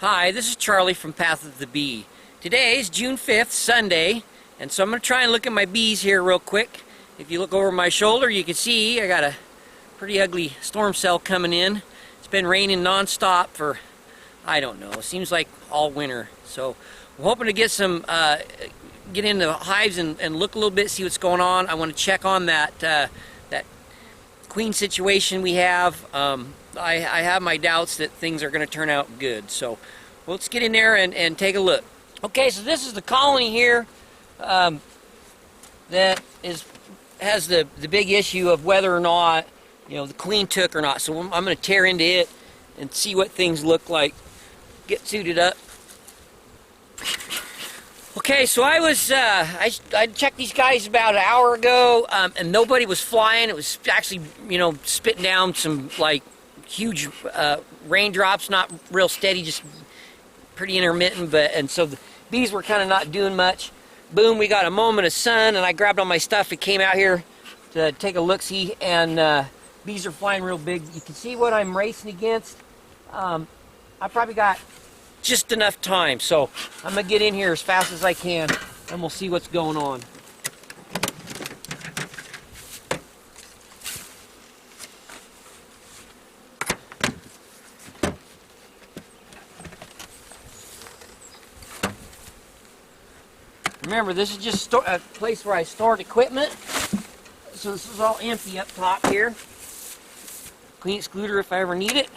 Hi, this is Charlie from Path of the Bee. Today is June 5th, Sunday, and so I'm going to try and look at my bees here real quick. If you look over my shoulder, you can see I got a pretty ugly storm cell coming in. It's been raining non-stop for, I don't know, it seems like all winter. So I'm hoping to get some, get into the hives and look a little bit, see what's going on. I want to check on that, that queen situation we have. I have my doubts that things are going to turn out good. So let's get in there and take a look. Okay, so this is the colony here that has the big issue of whether or not, you know, the queen took or not. So I'm going to tear into it and see what things look like. Get suited up. Okay, so I was, I checked these guys about an hour ago, and nobody was flying. It was actually, you know, spitting down some, like, huge raindrops, not real steady, just pretty intermittent, and so the bees were kind of not doing much. Boom, we got a moment of sun, and I grabbed all my stuff and came out here to take a look-see, and bees are flying real big. You can see what I'm racing against. I probably got just enough time, so I'm gonna get in here as fast as I can and we'll see what's going on. Remember, this is just a place where I stored equipment, so this is all empty up top here. Clean excluder if I ever need it.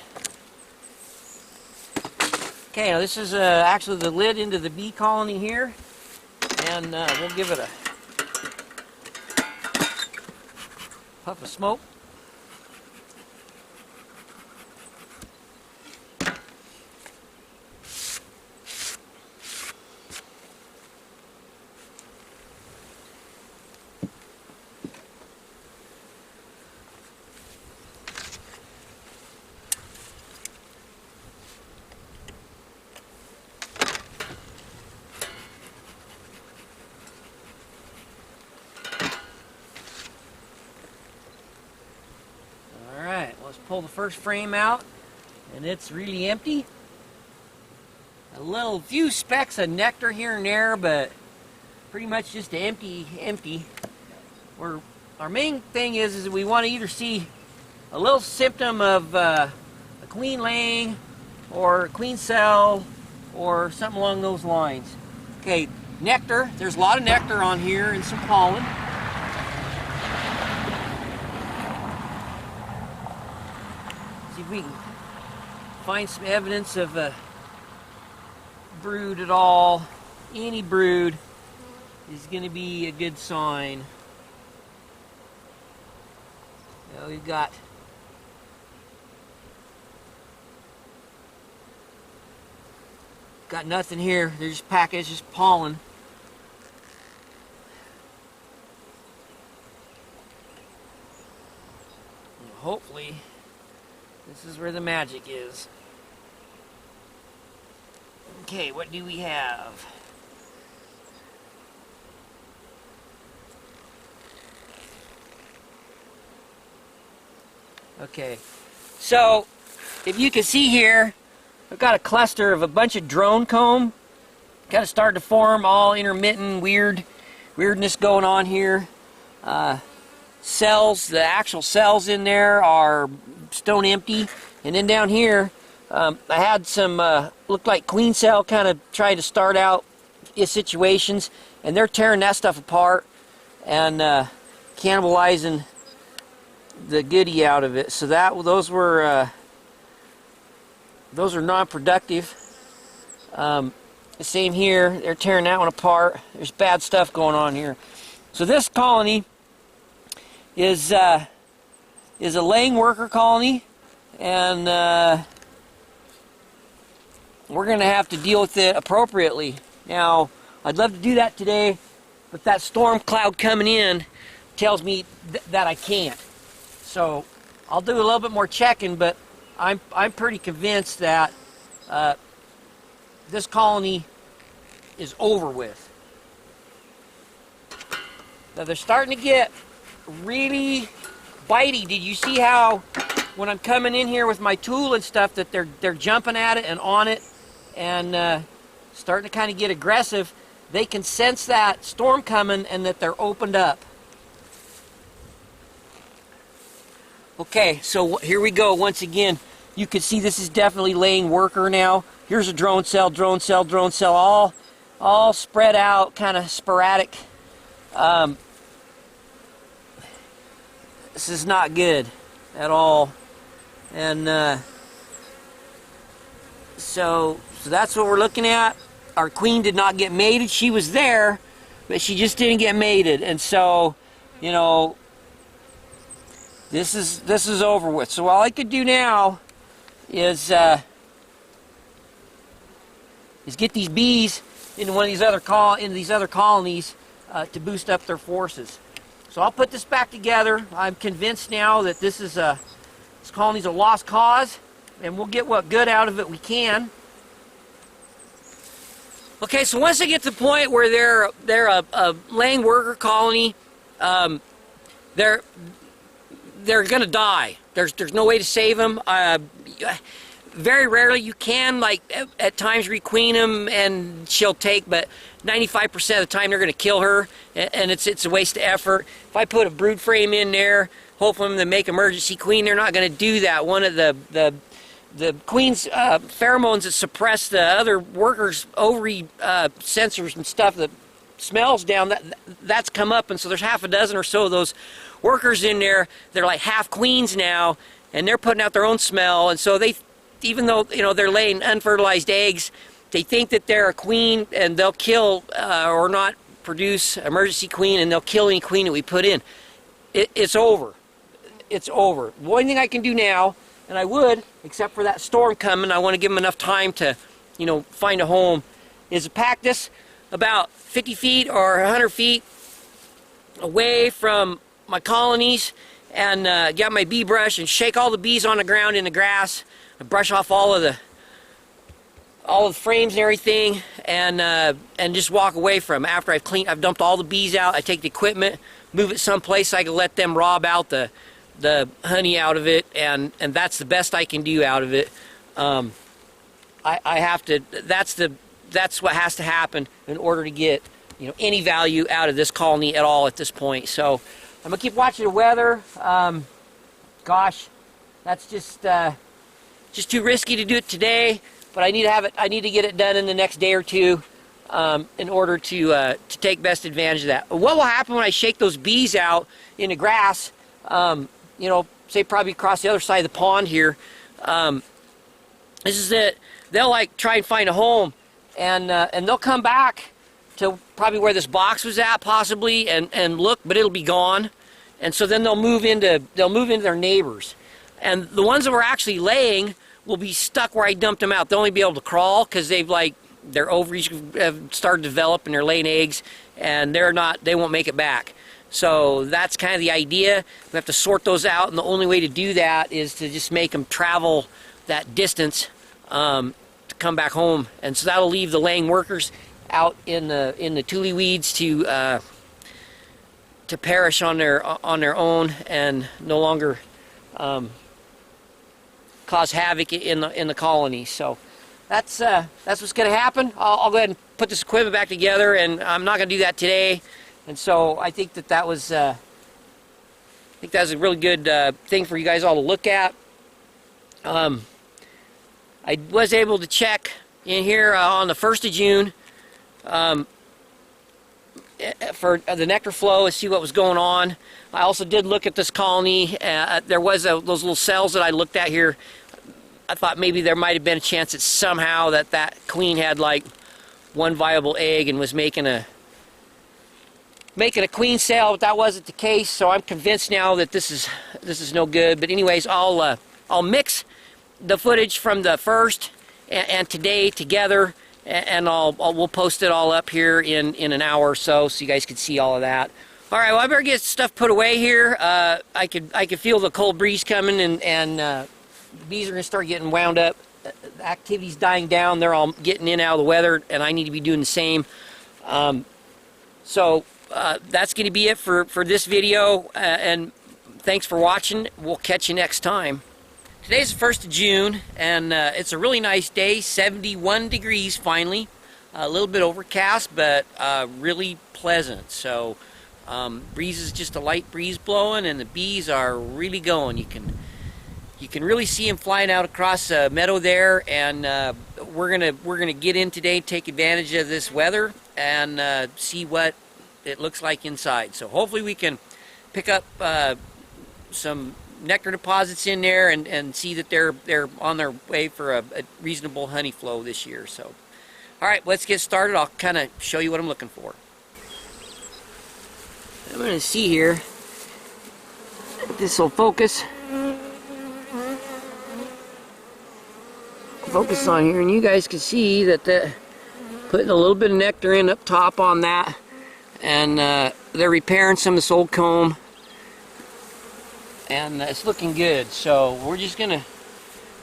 Okay, now this is actually the lid into the bee colony here, and we'll give it a puff of smoke. Let's pull the first frame out, and it's really empty. A few specks of nectar here and there, but pretty much just empty. Our main thing is that we want to either see a little symptom of a queen laying, or a queen cell, or something along those lines. Okay, nectar. There's a lot of nectar on here and some pollen. See if we can find some evidence of a brood at all. Any brood is going to be a good sign. Now we've got nothing here. They're just packaged, just pollen. And hopefully this is where the magic is. Okay, what do we have? Okay, so if you can see here, I've got a cluster of a bunch of drone comb. Kind of started to form, all intermittent weirdness going on here. Cells, the actual cells in there are stone empty, and then down here I had some looked like queen cell kind of tried to start out situations, and they're tearing that stuff apart and cannibalizing the goodie out of it. So those are non-productive. Same here, they're tearing that one apart. There's bad stuff going on here. So this colony is a laying worker colony, and we're going to have to deal with it appropriately. Now, I'd love to do that today, but that storm cloud coming in tells me that I can't. So I'll do a little bit more checking, but I'm pretty convinced that this colony is over with. Now they're starting to get really bitey. Did you see how when I'm coming in here with my tool and stuff that they're jumping at it and on it? and starting to kind of get aggressive. They can sense that storm coming and that they're opened up. Okay, so here we go once again. You can see this is definitely laying worker now. Here's a drone cell, drone cell, drone cell, all spread out, kind of sporadic. This is not good at all. And so that's what we're looking at. Our queen did not get mated. She was there, but she just didn't get mated. And so, you know, this is over with. So all I could do now is get these bees into one of these other colonies to boost up their forces. So I'll put this back together. I'm convinced now that this colony's a lost cause, and we'll get what good out of it we can. Okay, so once they get to the point where they're a laying worker colony, they're gonna die. There's no way to save them. Very rarely you can, like, at times requeen them and she'll take, but 95% of the time they're going to kill her, and it's a waste of effort. If I put a brood frame in there, hope for them to make emergency queen, they're not going to do that. One of the queen's pheromones that suppress the other workers' ovary sensors and stuff that smells down, that's come up, and so there's half a dozen or so of those workers in there. They're like half queens now, and they're putting out their own smell, and so they, even though, you know, they're laying unfertilized eggs, they think that they're a queen, and they'll kill or not produce emergency queen, and they'll kill any queen that we put in. It's over. It's over. The only thing I can do now, and I would, except for that storm coming, I want to give them enough time to, you know, find a home, is to pack this about 50 feet or 100 feet away from my colonies, and get my bee brush and shake all the bees on the ground in the grass, and brush off all of the frames and everything, and just walk away from. After I've dumped all the bees out, I take the equipment, move it someplace I can let them rob out the honey out of it, and that's the best I can do out of it. I have to. That's what has to happen in order to get, you know, any value out of this colony at all at this point. So I'm gonna keep watching the weather. Gosh, that's just too risky to do it today. But I need to have it. I need to get it done in the next day or two, in order to take best advantage of that. What will happen when I shake those bees out in the grass? You know, say probably across the other side of the pond here. This is it. They'll like try and find a home, and they'll come back to probably where this box was at, possibly, and look, but it'll be gone. And so then they'll move into their neighbors, and the ones that were actually laying will be stuck where I dumped them out. They'll only be able to crawl because their ovaries have started to develop and they're laying eggs, and they won't make it back. So that's kind of the idea. We have to sort those out, and the only way to do that is to just make them travel that distance to come back home. And so that'll leave the laying workers out in the tule weeds to perish on their own and no longer cause havoc in the colony. So that's what's going to happen. I'll go ahead and put this equipment back together, and I'm not going to do that today. And so I think that was a really good thing for you guys all to look at. I was able to check in here on the 1st of June for the nectar flow and see what was going on. I also did look at this colony. There was those little cells that I looked at here. I thought maybe there might have been a chance that somehow that queen had like one viable egg and was making a queen cell, but that wasn't the case. So I'm convinced now that this is no good. But anyways, I'll mix the footage from the 1st and today together, and we'll post it all up here in an hour or so you guys can see all of that. All right, well, I better get stuff put away here. I could feel the cold breeze coming, and the bees are gonna start getting wound up. The activity's dying down. They're all getting in out of the weather, and I need to be doing the same. So that's going to be it for this video, and thanks for watching. We'll catch you next time. Today's the 1st of June, and it's a really nice day, 71 degrees finally. A little bit overcast, but really pleasant. So breeze is just a light breeze blowing, and the bees are really going. You can really see them flying out across the meadow there, and we're gonna get in today, take advantage of this weather, and see what it looks like inside. So hopefully we can pick up some nectar deposits in there and see that they're on their way for a reasonable honey flow this year. So, all right, let's get started. I'll kind of show you what I'm looking for. I'm going to see here if this will focus on here, and you guys can see that putting a little bit of nectar in up top on that, and they're repairing some of this old comb. And it's looking good, so we're just gonna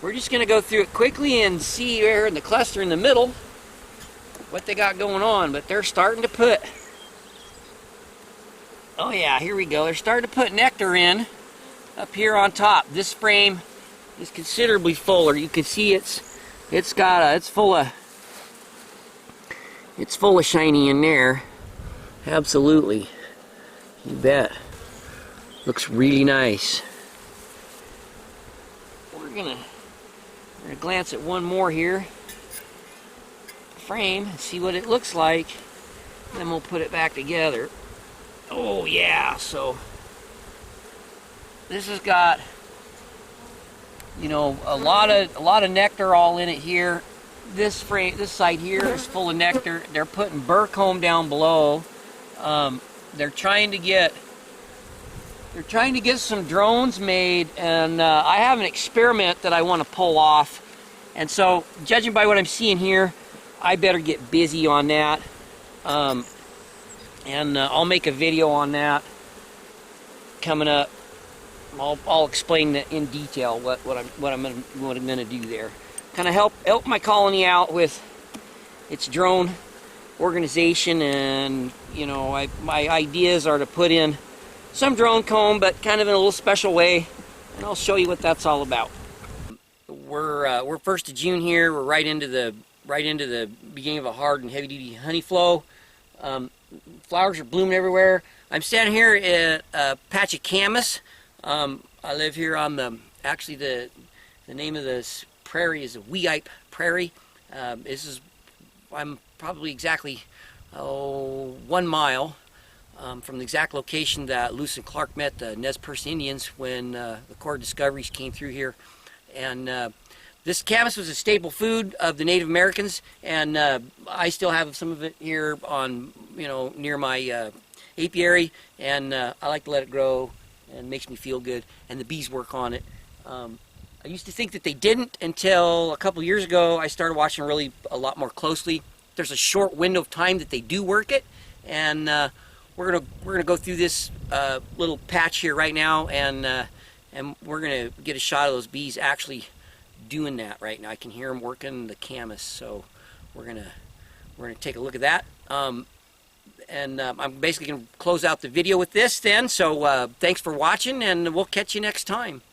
go through it quickly and see there in the cluster in the middle what they got going on. But they're starting to put, oh yeah, here we go. They're starting to put nectar in up here on top. This frame is considerably fuller. You can see it's full of shiny in there. Absolutely, you bet. Looks really nice. We're gonna glance at one more here, frame, and see what it looks like. Then we'll put it back together. Oh yeah, so this has got, you know, a lot of nectar all in it here. This side here is full of nectar. They're putting burr comb down below. They're trying to get some drones made, and I have an experiment that I want to pull off. And so, judging by what I'm seeing here, I better get busy on that. I'll make a video on that coming up. I'll explain in detail what I'm gonna do there. Kind of help my colony out with its drone organization, and you know, my ideas are to put in some drone comb, but kind of in a little special way, and I'll show you what that's all about. We're 1st of June here. We're right into the beginning of a hard and heavy-duty honey flow. Flowers are blooming everywhere. I'm standing here at a patch of camas. I live here on the name of this prairie is Wei Prairie. I'm probably exactly 1 mile from the exact location that Lewis and Clark met the Nez Perce Indians when the Corps of Discoveries came through here. And this camas was a staple food of the Native Americans, and I still have some of it here on, near my apiary, and I like to let it grow, and it makes me feel good, and the bees work on it. I used to think that they didn't until a couple years ago. I started watching really a lot more closely. There's a short window of time that they do work it, and we're gonna go through this little patch here right now, and we're gonna get a shot of those bees actually doing that right now. I can hear them working the camas, so we're gonna take a look at that. I'm basically gonna close out the video with this then. So thanks for watching, and we'll catch you next time.